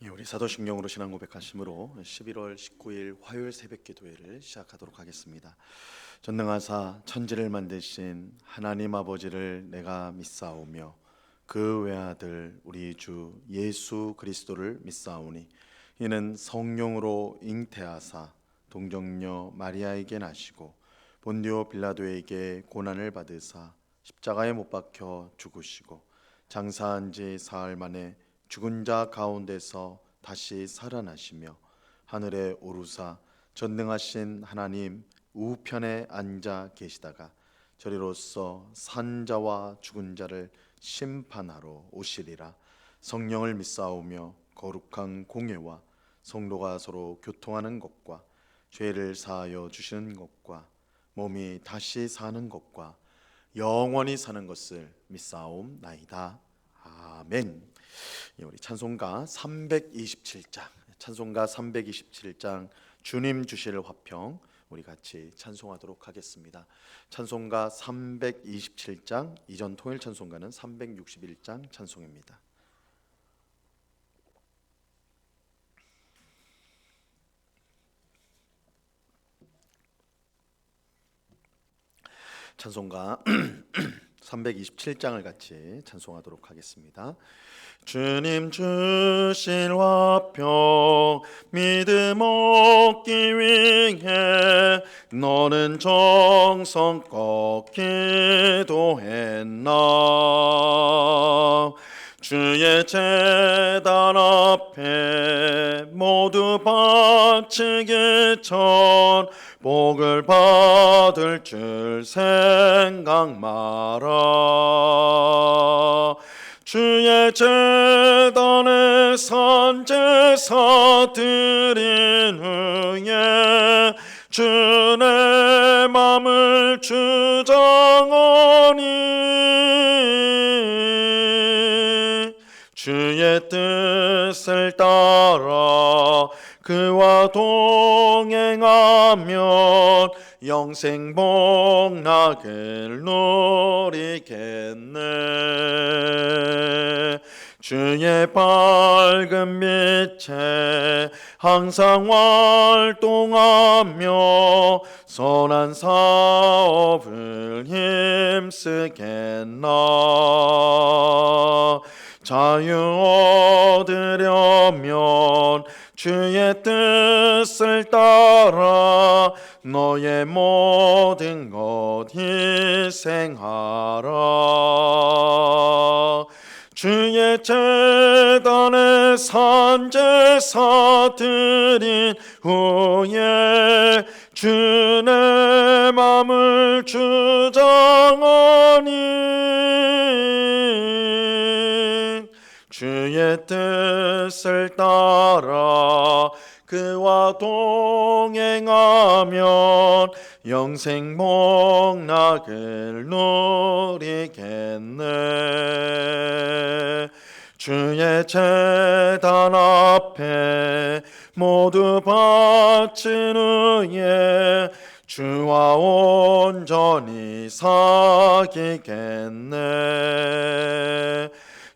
우리 사도신경으로 신앙 고백하심으로 11월 19일 화요일 새벽 기도회를 시작하도록 하겠습니다. 전능하사 천지를 만드신 하나님 아버지를 내가 믿사오며 그 외아들 우리 주 예수 그리스도를 믿사오니 이는 성령으로 잉태하사 동정녀 마리아에게 나시고 본디오 빌라도에게 고난을 받으사 십자가에 못 박혀 죽으시고 장사한 지 사흘 만에 죽은 자 가운데서 다시 살아나시며 하늘에 오르사 전능하신 하나님 우편에 앉아 계시다가 저리로서 산 자와 죽은 자를 심판하러 오시리라. 성령을 믿사오며 거룩한 공회와 성도가 서로 교통하는 것과 죄를 사하여 주시는 것과 몸이 다시 사는 것과 영원히 사는 것을 믿사옵나이다. 아멘. 우리 찬송가 327장 주님 주실 화평 우리 같이 찬송하도록 하겠습니다. 찬송가 327장, 이전 통일 찬송가는 361장 찬송입니다. 찬송가 327장을 같이 찬송하도록 하겠습니다. 주님 주실 화평 믿음 얻기 위해 너는 정성껏 기도했나. 주의 제단 앞에 모두 바치기 전 복을 받을 줄 생각 마라. 주의 제단에 산제사 드린 후에 주의 맘을 주장하니 주의 뜻을 따라 그와 동행하면 영생 복락을 누리겠네. 주의 밝은 빛에 항상 활동하며 선한 사업을 힘쓰겠나. 자유 얻으려면 주의 뜻을 따라 너의 모든 것 희생하라. 주의 제단에 산제사 드린 후에 주의 맘을 주장하니 주의 뜻을 따라 그와 동행하면 영생 복락을 누리겠네. 주의 제단 앞에 모두 바친 후에 주와 온전히 사귀겠네.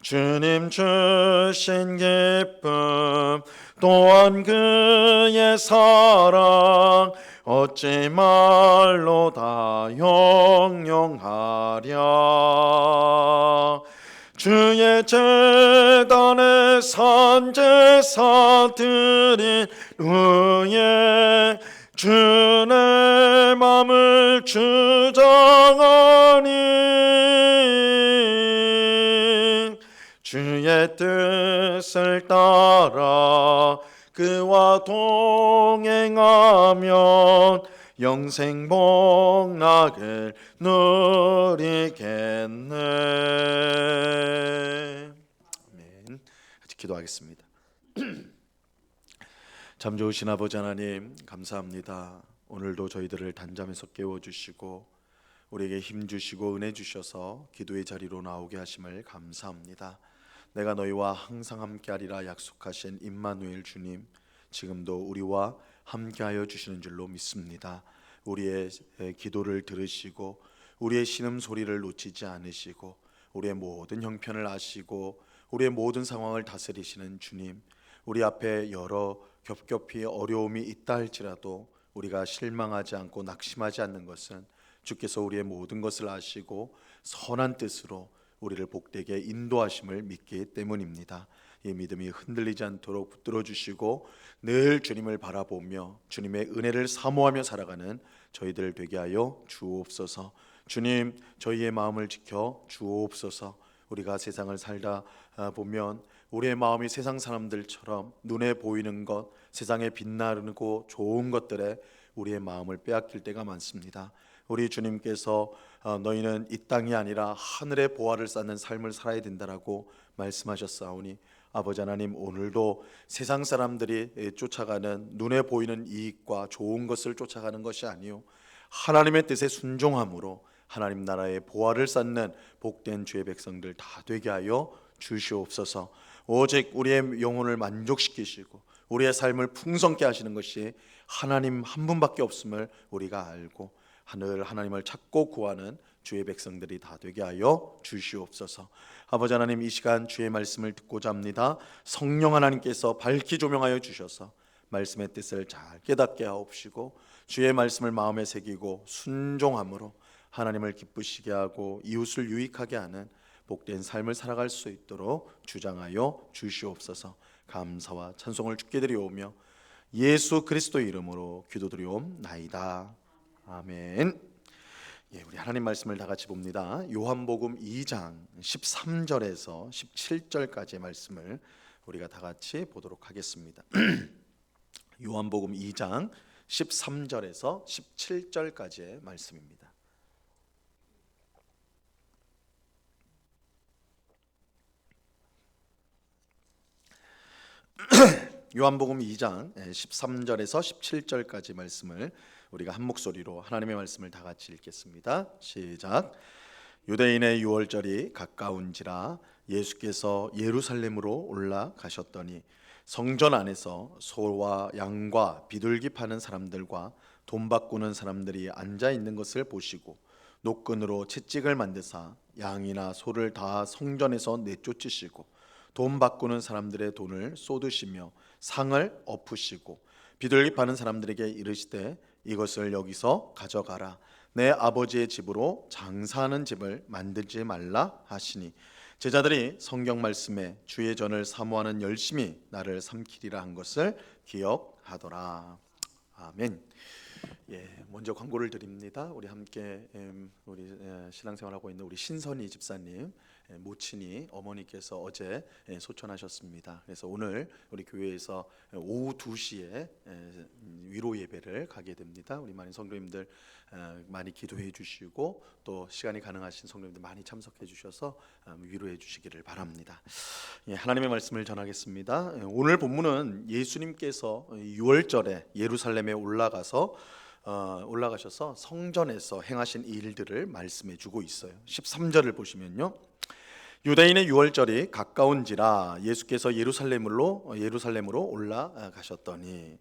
주님 주신 기쁨 또한 그의 사랑 어찌 말로 다 형용하랴. 주의 제단에 산제사 드린 후에 주의 맘을 주장하니 주의 뜻을 따라 그와 동행하면 영생 복락을 누리겠네. 아멘. 같이 기도하겠습니다. 참 좋으신 아버지 하나님 감사합니다. 오늘도 저희들을 단잠에서 깨워주시고 우리에게 힘 주시고 은혜 주셔서 기도의 자리로 나오게 하심을 감사합니다. 내가 너희와 항상 함께하리라 약속하신 임마누엘 주님, 지금도 우리와 함께하여 주시는 줄로 믿습니다. 우리의 기도를 들으시고 우리의 신음소리를 놓치지 않으시고 우리의 모든 형편을 아시고 우리의 모든 상황을 다스리시는 주님, 우리 앞에 여러 겹겹이 어려움이 있다 할지라도 우리가 실망하지 않고 낙심하지 않는 것은 주께서 우리의 모든 것을 아시고 선한 뜻으로 우리를 복되게 인도하심을 믿기 때문입니다. 이 믿음이 흔들리지 않도록 붙들어 주시고 늘 주님을 바라보며 주님의 은혜를 사모하며 살아가는 저희들 되게 하여 주옵소서. 주님, 저희의 마음을 지켜 주옵소서. 우리가 세상을 살다 보면 우리의 마음이 세상 사람들처럼 눈에 보이는 것, 세상에 빛나고 좋은 것들에 우리의 마음을 빼앗길 때가 많습니다. 우리 주님께서 너희는 이 땅이 아니라 하늘의 보화를 쌓는 삶을 살아야 된다라고 말씀하셨사오니 아버지 하나님, 오늘도 세상 사람들이 쫓아가는 눈에 보이는 이익과 좋은 것을 쫓아가는 것이 아니요 하나님의 뜻에 순종함으로 하나님 나라의 보화를 쌓는 복된 주의 백성들 다 되게 하여 주시옵소서. 오직 우리의 영혼을 만족시키시고 우리의 삶을 풍성케 하시는 것이 하나님 한 분밖에 없음을 우리가 알고 하나님을 찾고 구하는 주의 백성들이 다 되게 하여 주시옵소서. 아버지 하나님, 이 시간 주의 말씀을 듣고자 합니다. 성령 하나님께서 밝히 조명하여 주셔서 말씀의 뜻을 잘 깨닫게 하옵시고 주의 말씀을 마음에 새기고 순종함으로 하나님을 기쁘시게 하고 이웃을 유익하게 하는 복된 삶을 살아갈 수 있도록 주장하여 주시옵소서. 감사와 찬송을 주께 드리오며 예수 그리스도의 이름으로 기도드리옵나이다. 아멘. 우리 하나님 말씀을 다 같이 봅니다. 요한복음 2장 13절에서 17절까지의 말씀을 우리가 다 같이 보도록 하겠습니다. 요한복음 2장 13절에서 17절까지의 말씀입니다. 요한복음 2장 13절에서 17절까지 말씀을 우리가 한 목소리로 하나님의 말씀을 다 같이 읽겠습니다. 시작. 유대인의 유월절이 가까운지라 예수께서 예루살렘으로 올라가셨더니 성전 안에서 소와 양과 비둘기 파는 사람들과 돈 바꾸는 사람들이 앉아 있는 것을 보시고 노끈으로 채찍을 만드사 양이나 소를 다 성전에서 내쫓으시고 돈 바꾸는 사람들의 돈을 쏟으시며 상을 엎으시고 비둘기 파는 사람들에게 이르시되 이것을 여기서 가져가라. 내 아버지의 집으로 장사하는 집을 만들지 말라 하시니 제자들이 성경 말씀에 주의 전을 사모하는 열심히 나를 삼키리라 한 것을 기억하더라. 아멘. 먼저 광고를 드립니다. 우리 함께 우리 신앙생활하고 있는 우리 신선희 집사님 모친이 어머니께서 어제 소천하셨습니다. 그래서 오늘 우리 교회에서 오후 2시에 위로 예배를 가게 됩니다. 우리 많은 성도님들 많이 기도해 주시고 또 시간이 가능하신 성도님들 많이 참석해 주셔서 위로해 주시기를 바랍니다. 하나님의 말씀을 전하겠습니다. 오늘 본문은 예수님께서 6월절에 예루살렘에 올라가셔서 성전에서 행하신 일들을 말씀해 주고 있어요. 13절을 보시면요, 유대인의 유월절이 가까운지라 예수께서 예루살렘으로 올라가셨더니,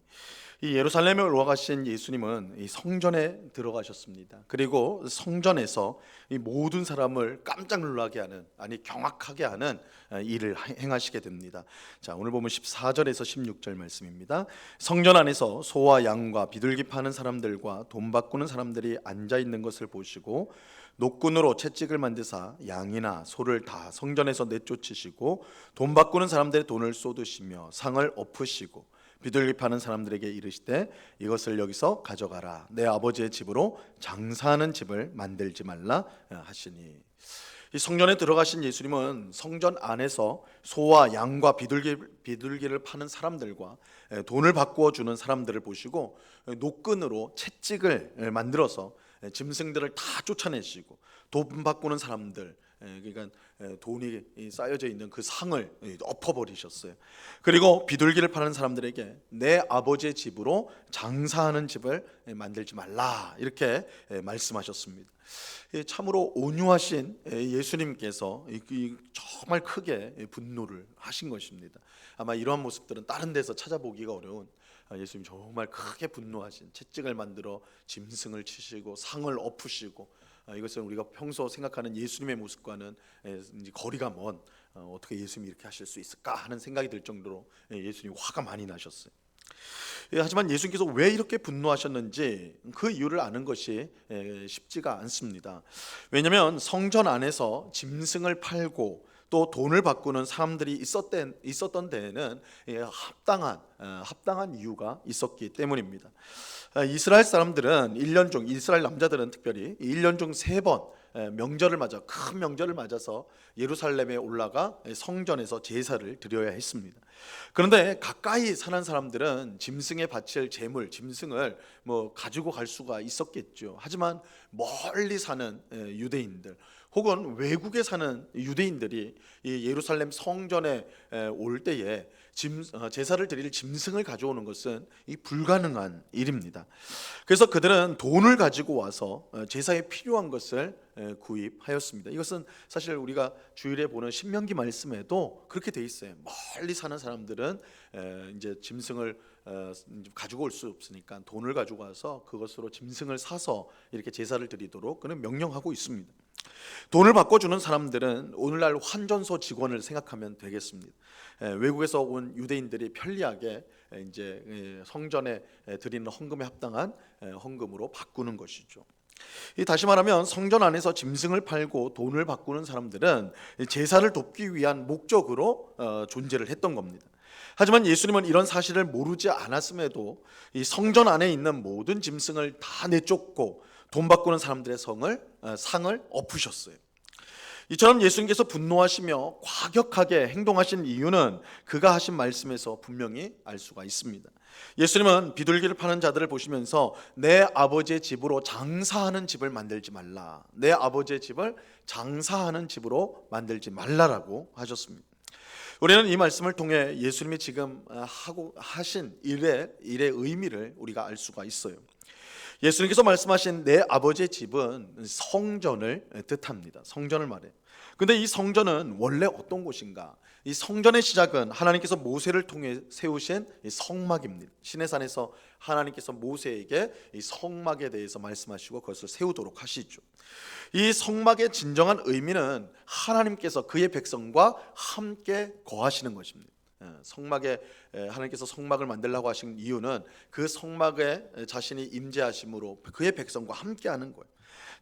이 예루살렘에 올라가신 예수님은 이 성전에 들어가셨습니다. 그리고 성전에서 이 모든 사람을 깜짝 놀라게 하는, 아니 경악하게 하는 일을 행하시게 됩니다. 자, 오늘 보면 14절에서 16절 말씀입니다. 성전 안에서 소와 양과 비둘기 파는 사람들과 돈 바꾸는 사람들이 앉아 있는 것을 보시고 노끈으로 채찍을 만드사 양이나 소를 다 성전에서 내쫓으시고 돈 바꾸는 사람들의 돈을 쏟으시며 상을 엎으시고 비둘기 파는 사람들에게 이르시되 이것을 여기서 가져가라. 내 아버지의 집으로 장사하는 집을 만들지 말라 하시니, 이 성전에 들어가신 예수님은 성전 안에서 소와 양과 비둘기를 파는 사람들과 돈을 바꾸어 주는 사람들을 보시고 노끈으로 채찍을 만들어서 짐승들을 다 쫓아내시고 돈 바꾸는 사람들, 그러니까 돈이 쌓여져 있는 그 상을 엎어버리셨어요. 그리고 비둘기를 파는 사람들에게 내 아버지의 집으로 장사하는 집을 만들지 말라, 이렇게 말씀하셨습니다. 참으로 온유하신 예수님께서 정말 크게 분노를 하신 것입니다. 아마 이러한 모습들은 다른 데서 찾아보기가 어려운, 예수님 정말 크게 분노하신, 채찍을 만들어 짐승을 치시고 상을 엎으시고, 이것은 우리가 평소 생각하는 예수님의 모습과는 거리가 먼 어떻게 예수님이 이렇게 하실 수 있을까 하는 생각이 들 정도로 예수님이 화가 많이 나셨어요. 하지만 예수님께서 왜 이렇게 분노하셨는지 그 이유를 아는 것이 쉽지가 않습니다. 왜냐하면 성전 안에서 짐승을 팔고 또 돈을 바꾸는 사람들이 있었던 데에는 합당한 이유가 있었기 때문입니다. 이스라엘 사람들은 1년 중, 이스라엘 남자들은 특별히 1년 중 3번 명절을 맞아, 큰 명절을 맞아서 예루살렘에 올라가 성전에서 제사를 드려야 했습니다. 그런데 가까이 사는 사람들은 짐승에 바칠 제물, 짐승을 가지고 갈 수가 있었겠죠. 하지만 멀리 사는 유대인들 혹은 외국에 사는 유대인들이 이 예루살렘 성전에 올 때에 제사를 드릴 짐승을 가져오는 것은 불가능한 일입니다. 그래서 그들은 돈을 가지고 와서 제사에 필요한 것을 구입하였습니다. 이것은 사실 우리가 주일에 보는 신명기 말씀에도 그렇게 돼 있어요. 멀리 사는 사람들은 이제 짐승을 가지고 올 수 없으니까 돈을 가지고 와서 그것으로 짐승을 사서 이렇게 제사를 드리도록 그는 명령하고 있습니다. 돈을 바꿔주는 사람들은 오늘날 환전소 직원을 생각하면 되겠습니다. 외국에서 온 유대인들이 편리하게 이제 성전에 드리는 헌금에 합당한 헌금으로 바꾸는 것이죠. 다시 말하면 성전 안에서 짐승을 팔고 돈을 바꾸는 사람들은 제사를 돕기 위한 목적으로 존재를 했던 겁니다. 하지만 예수님은 이런 사실을 모르지 않았음에도 이 성전 안에 있는 모든 짐승을 다 내쫓고 돈 바꾸는 사람들의 상을 엎으셨어요. 이처럼 예수님께서 분노하시며 과격하게 행동하신 이유는 그가 하신 말씀에서 분명히 알 수가 있습니다. 예수님은 비둘기를 파는 자들을 보시면서 내 아버지의 집으로 장사하는 집을 만들지 말라, 내 아버지의 집을 장사하는 집으로 만들지 말라라고 하셨습니다. 우리는 이 말씀을 통해 예수님이 지금 하신 일의 의미를 우리가 알 수가 있어요. 예수님께서 말씀하신 내 아버지의 집은 성전을 뜻합니다. 성전을 말해요. 근데 이 성전은 원래 어떤 곳인가? 이 성전의 시작은 하나님께서 모세를 통해 세우신 이 성막입니다. 시내산에서 하나님께서 모세에게 이 성막에 대해서 말씀하시고 그것을 세우도록 하시죠. 이 성막의 진정한 의미는 하나님께서 그의 백성과 함께 거하시는 것입니다. 성막에 하나님께서 성막을 만들라고 하신 이유는 그 성막에 자신이 임재하심으로 그의 백성과 함께하는 거예요.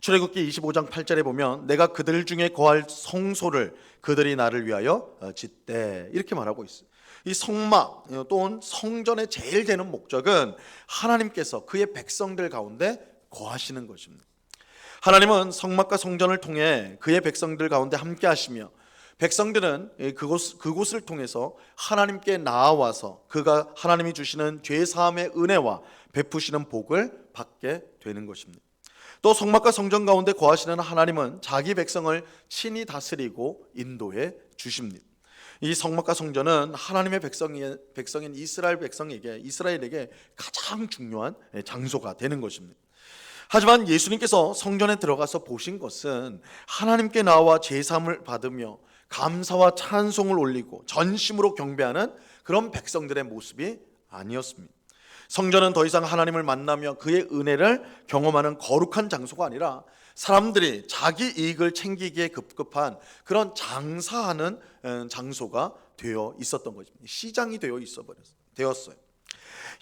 출애굽기 25장 8절에 보면 내가 그들 중에 거할 성소를 그들이 나를 위하여 짓되 이렇게 말하고 있어요. 이 성막 또는 성전의 제일 되는 목적은 하나님께서 그의 백성들 가운데 거하시는 것입니다. 하나님은 성막과 성전을 통해 그의 백성들 가운데 함께 하시며 백성들은 그곳을 통해서 하나님께 나아와서 그가 하나님이 주시는 죄 사함의 은혜와 베푸시는 복을 받게 되는 것입니다. 또 성막과 성전 가운데 거하시는 하나님은 자기 백성을 친히 다스리고 인도해 주십니다. 이 성막과 성전은 하나님의 백성인 이스라엘에게 가장 중요한 장소가 되는 것입니다. 하지만 예수님께서 성전에 들어가서 보신 것은 하나님께 나와 제사함을 받으며 감사와 찬송을 올리고 전심으로 경배하는 그런 백성들의 모습이 아니었습니다. 성전은 더 이상 하나님을 만나며 그의 은혜를 경험하는 거룩한 장소가 아니라 사람들이 자기 이익을 챙기기에 급급한 그런 장사하는 장소가 되어 있었던 것입니다. 시장이 되었어요.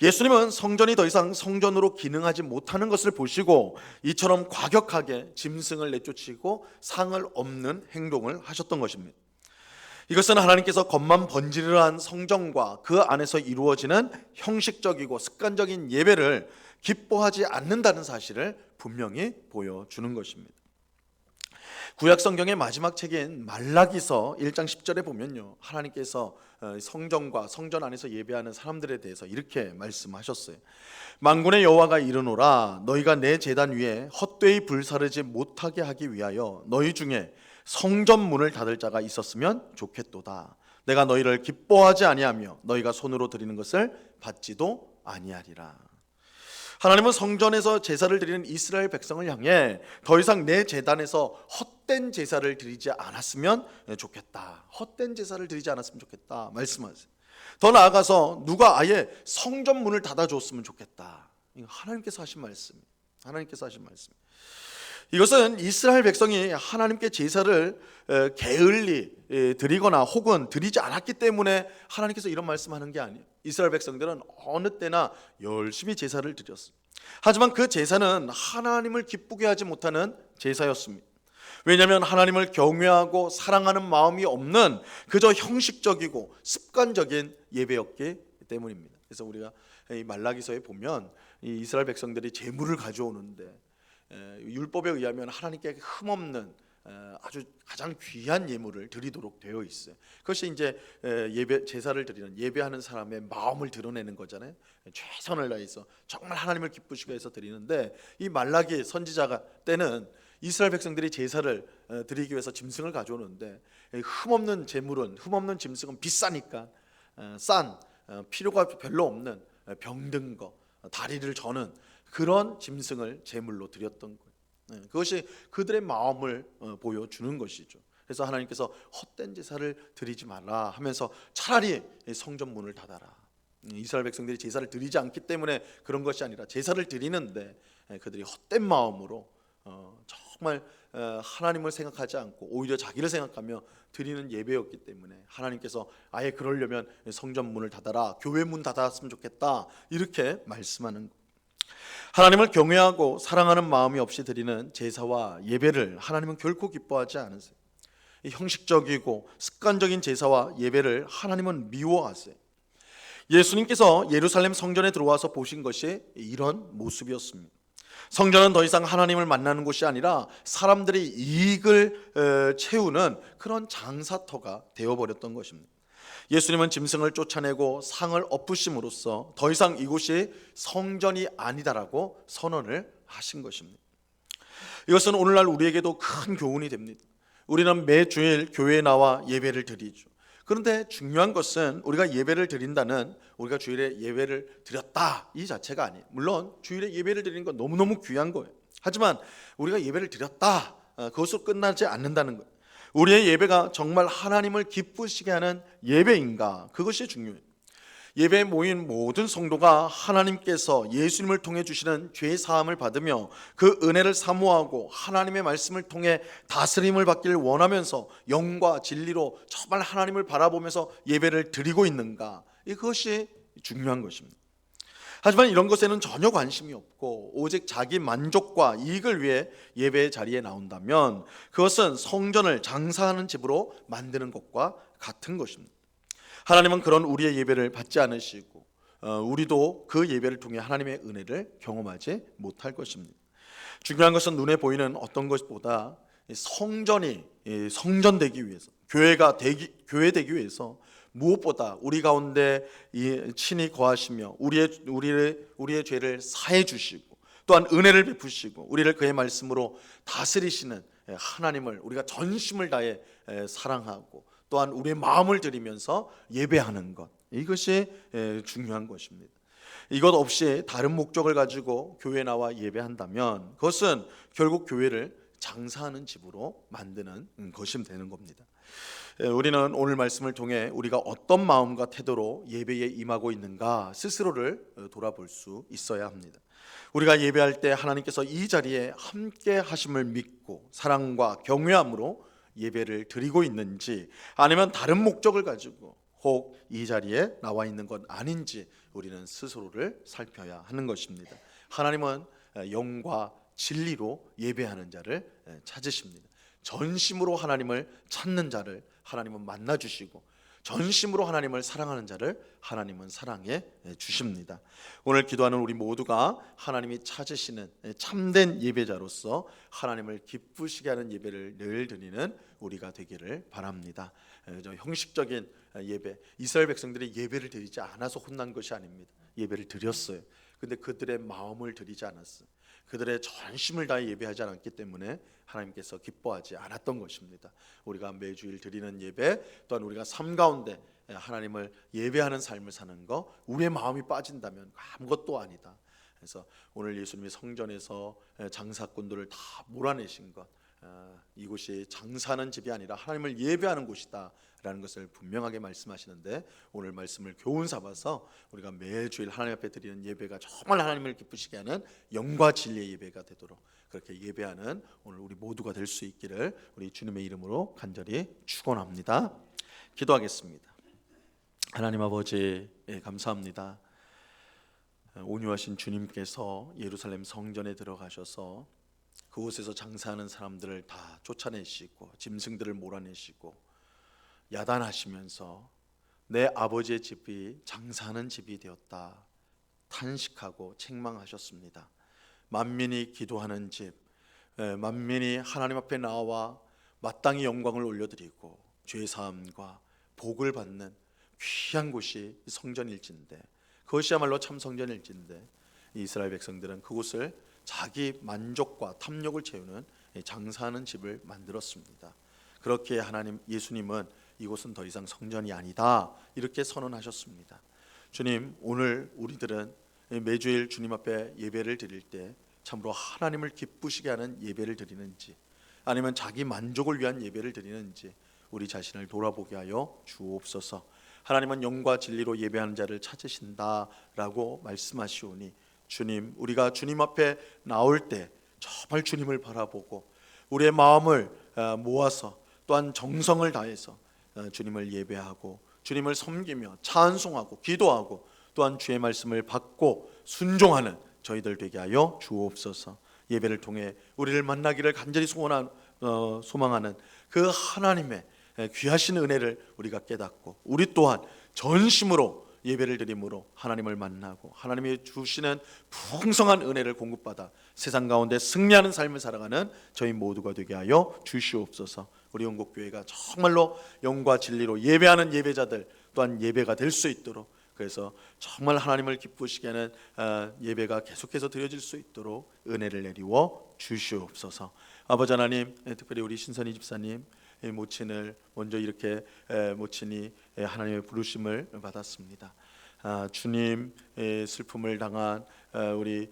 예수님은 성전이 더 이상 성전으로 기능하지 못하는 것을 보시고 이처럼 과격하게 짐승을 내쫓으시고 상을 엎는 행동을 하셨던 것입니다. 이것은 하나님께서 겉만 번지르르한 성전과 그 안에서 이루어지는 형식적이고 습관적인 예배를 기뻐하지 않는다는 사실을 분명히 보여주는 것입니다. 구약 성경의 마지막 책인 말라기서 1장 10절에 보면요, 하나님께서 성전과 성전 안에서 예배하는 사람들에 대해서 이렇게 말씀하셨어요. 만군의 여호와가 이르노라, 너희가 내 제단 위에 헛되이 불사르지 못하게 하기 위하여 너희 중에 성전 문을 닫을 자가 있었으면 좋겠도다. 내가 너희를 기뻐하지 아니하며 너희가 손으로 드리는 것을 받지도 아니하리라. 하나님은 성전에서 제사를 드리는 이스라엘 백성을 향해 더 이상 내 제단에서 헛된 제사를 드리지 않았으면 좋겠다, 헛된 제사를 드리지 않았으면 좋겠다 말씀하세요. 더 나아가서 누가 아예 성전 문을 닫아줬으면 좋겠다. 하나님께서 하신 말씀. 이것은 이스라엘 백성이 하나님께 제사를 게을리 드리거나 혹은 드리지 않았기 때문에 하나님께서 이런 말씀하는 게 아니에요. 이스라엘 백성들은 어느 때나 열심히 제사를 드렸어요. 하지만 그 제사는 하나님을 기쁘게 하지 못하는 제사였습니다. 왜냐하면 하나님을 경외하고 사랑하는 마음이 없는 그저 형식적이고 습관적인 예배였기 때문입니다. 그래서 우리가 이 말라기서에 보면 이 이스라엘 백성들이 제물을 가져오는데 율법에 의하면 하나님께 흠없는 아주 가장 귀한 예물을 드리도록 되어 있어요. 그것이 이제 예배 제사를 드리는 예배하는 사람의 마음을 드러내는 거잖아요. 최선을 다해서 정말 하나님을 기쁘시게 해서 드리는데, 이 말라기 선지자가 때는 이스라엘 백성들이 제사를 드리기 위해서 짐승을 가져오는데 흠없는 제물은, 흠없는 짐승은 비싸니까 싼 필요가 별로 없는 병든 거, 다리를 저는 그런 짐승을 제물로 드렸던 거예요. 그것이 그들의 마음을 보여주는 것이죠. 그래서 하나님께서 헛된 제사를 드리지 말라 하면서 차라리 성전 문을 닫아라. 이스라엘 백성들이 제사를 드리지 않기 때문에 그런 것이 아니라 제사를 드리는데 그들이 헛된 마음으로 정말 하나님을 생각하지 않고 오히려 자기를 생각하며 드리는 예배였기 때문에 하나님께서 아예 그러려면 성전 문을 닫아라, 교회 문 닫았으면 좋겠다, 이렇게 말씀하는 거예요. 하나님을 경외하고 사랑하는 마음이 없이 드리는 제사와 예배를 하나님은 결코 기뻐하지 않으세요. 형식적이고 습관적인 제사와 예배를 하나님은 미워하세요. 예수님께서 예루살렘 성전에 들어와서 보신 것이 이런 모습이었습니다. 성전은 더 이상 하나님을 만나는 곳이 아니라 사람들이 이익을 채우는 그런 장사터가 되어버렸던 것입니다. 예수님은 짐승을 쫓아내고 상을 엎으심으로써 더 이상 이곳이 성전이 아니다라고 선언을 하신 것입니다. 이것은 오늘날 우리에게도 큰 교훈이 됩니다. 우리는 매주일 교회에 나와 예배를 드리죠. 그런데 중요한 것은 우리가 예배를 드린다는, 우리가 주일에 예배를 드렸다 이 자체가 아니에요. 물론 주일에 예배를 드리는 건 너무너무 귀한 거예요. 하지만 우리가 예배를 드렸다, 그것으로 끝나지 않는다는 거예요. 우리의 예배가 정말 하나님을 기쁘시게 하는 예배인가, 그것이 중요해요. 예배에 모인 모든 성도가 하나님께서 예수님을 통해 주시는 죄 사함을 받으며 그 은혜를 사모하고 하나님의 말씀을 통해 다스림을 받기를 원하면서 영과 진리로 정말 하나님을 바라보면서 예배를 드리고 있는가, 이것이 중요한 것입니다. 하지만 이런 것에는 전혀 관심이 없고 오직 자기 만족과 이익을 위해 예배의 자리에 나온다면 그것은 성전을 장사하는 집으로 만드는 것과 같은 것입니다. 하나님은 그런 우리의 예배를 받지 않으시고 우리도 그 예배를 통해 하나님의 은혜를 경험하지 못할 것입니다. 중요한 것은 눈에 보이는 어떤 것보다 성전이 성전되기 위해서, 교회 되기 위해서 무엇보다 우리 가운데 친히 거하시며 우리의 죄를 사해 주시고 또한 은혜를 베푸시고 우리를 그의 말씀으로 다스리시는 하나님을 우리가 전심을 다해 사랑하고 또한 우리의 마음을 드리면서 예배하는 것, 이것이 중요한 것입니다. 이것 없이 다른 목적을 가지고 교회에 나와 예배한다면 그것은 결국 교회를 장사하는 집으로 만드는 것이 되는 겁니다. 우리는 오늘 말씀을 통해 우리가 어떤 마음과 태도로 예배에 임하고 있는가 스스로를 돌아볼 수 있어야 합니다. 우리가 예배할 때 하나님께서 이 자리에 함께 하심을 믿고 사랑과 경외함으로 예배를 드리고 있는지, 아니면 다른 목적을 가지고 혹 이 자리에 나와 있는 것 아닌지 우리는 스스로를 살펴야 하는 것입니다. 하나님은 영과 진리로 예배하는 자를 찾으십니다. 전심으로 하나님을 찾는 자를 하나님은 만나 주시고 전심으로 하나님을 사랑하는 자를 하나님은 사랑해 주십니다. 오늘 기도하는 우리 모두가 하나님이 찾으시는 참된 예배자로서 하나님을 기쁘시게 하는 예배를 늘 드리는 우리가 되기를 바랍니다. 형식적인 예배, 이스라엘 백성들이 예배를 드리지 않아서 혼난 것이 아닙니다. 예배를 드렸어요. 근데 그들의 마음을 드리지 않았어요. 그들의 전심을 다해 예배하지 않았기 때문에 하나님께서 기뻐하지 않았던 것입니다. 우리가 매주일 드리는 예배, 또한 우리가 삶 가운데 하나님을 예배하는 삶을 사는 거, 우리의 마음이 빠진다면 아무것도 아니다. 그래서 오늘 예수님이 성전에서 장사꾼들을 다 몰아내신 것, 이곳이 장사하는 집이 아니라 하나님을 예배하는 곳이다 라는 것을 분명하게 말씀하시는데, 오늘 말씀을 교훈 삼아서 우리가 매주일 하나님 앞에 드리는 예배가 정말 하나님을 기쁘시게 하는 영과 진리의 예배가 되도록 그렇게 예배하는 오늘 우리 모두가 될 수 있기를 우리 주님의 이름으로 간절히 축원합니다. 기도하겠습니다. 하나님 아버지, 감사합니다. 온유하신 주님께서 예루살렘 성전에 들어가셔서 그곳에서 장사하는 사람들을 다 쫓아내시고 짐승들을 몰아내시고 야단하시면서 내 아버지의 집이 장사하는 집이 되었다 탄식하고 책망하셨습니다. 만민이 기도하는 집, 만민이 하나님 앞에 나와 마땅히 영광을 올려드리고 죄사함과 복을 받는 귀한 곳이 성전일진데, 그것이야말로 참 성전일진데, 이스라엘 백성들은 그곳을 자기 만족과 탐욕을 채우는 장사하는 집을 만들었습니다. 그렇게 하나님, 예수님은 이곳은 더 이상 성전이 아니다 이렇게 선언하셨습니다. 주님, 오늘 우리들은 매주일 주님 앞에 예배를 드릴 때 참으로 하나님을 기쁘시게 하는 예배를 드리는지, 아니면 자기 만족을 위한 예배를 드리는지 우리 자신을 돌아보게 하여 주옵소서. 하나님은 영과 진리로 예배하는 자를 찾으신다라고 말씀하시오니, 주님, 우리가 주님 앞에 나올 때 정말 주님을 바라보고 우리의 마음을 모아서 또한 정성을 다해서 주님을 예배하고 주님을 섬기며 찬송하고 기도하고 또한 주의 말씀을 받고 순종하는 저희들 되게 하여 주옵소서. 예배를 통해 우리를 만나기를 간절히 소망하는 그 하나님의 귀하신 은혜를 우리가 깨닫고 우리 또한 전심으로 예배를 드림으로 하나님을 만나고 하나님이 주시는 풍성한 은혜를 공급받아 세상 가운데 승리하는 삶을 살아가는 저희 모두가 되게 하여 주시옵소서. 우리 영국교회가 정말로 영과 진리로 예배하는 예배자들 또한 예배가 될 수 있도록, 그래서 정말 하나님을 기쁘시게 하는 예배가 계속해서 드려질 수 있도록 은혜를 내리워 주시옵소서. 아버지 하나님, 특별히 우리 신선희 집사님 모친을 먼저 이렇게 모친이 하나님의 부르심을 받았습니다. 주님, 슬픔을 당한 우리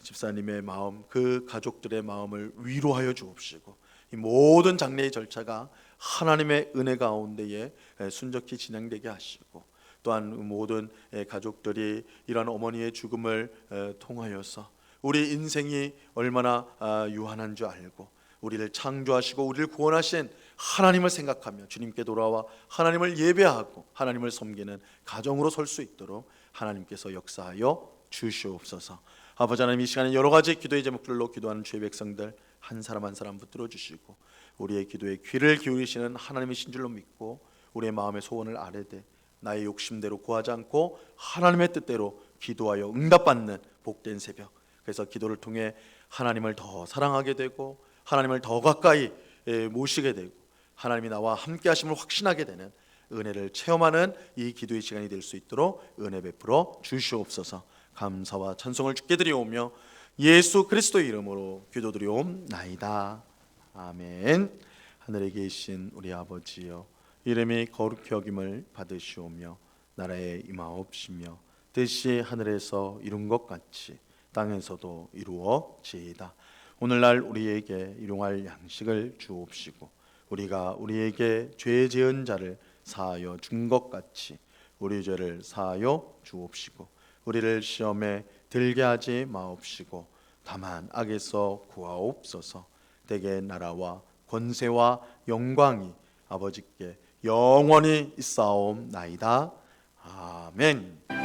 집사님의 마음, 그 가족들의 마음을 위로하여 주옵시고, 이 모든 장례의 절차가 하나님의 은혜 가운데에 순적히 진행되게 하시고, 또한 모든 가족들이 이러한 어머니의 죽음을 통하여서 우리 인생이 얼마나 유한한 줄 알고 우리를 창조하시고 우리를 구원하신 하나님을 생각하며 주님께 돌아와 하나님을 예배하고 하나님을 섬기는 가정으로 설 수 있도록 하나님께서 역사하여 주시옵소서. 아버지 하나님, 이 시간에 여러 가지 기도의 제목들로 기도하는 주의 백성들 한 사람 한 사람 붙들어 주시고 우리의 기도에 귀를 기울이시는 하나님이신 줄로 믿고 우리의 마음의 소원을 아뢰되 나의 욕심대로 구하지 않고 하나님의 뜻대로 기도하여 응답받는 복된 새벽, 그래서 기도를 통해 하나님을 더 사랑하게 되고 하나님을 더 가까이 모시게 되고 하나님이 나와 함께 하심을 확신하게 되는 은혜를 체험하는 이 기도의 시간이 될 수 있도록 은혜 베풀어 주시옵소서. 감사와 찬송을 주께 드리오며 예수 그리스도의 이름으로 기도드리옵나이다. 아멘. 하늘에 계신 우리 아버지여, 이름이 거룩히 여김을 받으시오며 나라에 임하옵시며 뜻이 하늘에서 이룬 것 같이 땅에서도 이루어지이다. 오늘날 우리에게 일용할 양식을 주옵시고 우리가 우리에게 죄 지은 자를 사하여 준 것 같이 우리 죄를 사하여 주옵시고 우리를 시험에 들게 하지 마옵시고 다만 악에서 구하옵소서. 대개 나라와 권세와 영광이 아버지께 영원히 있사옵나이다. 아멘.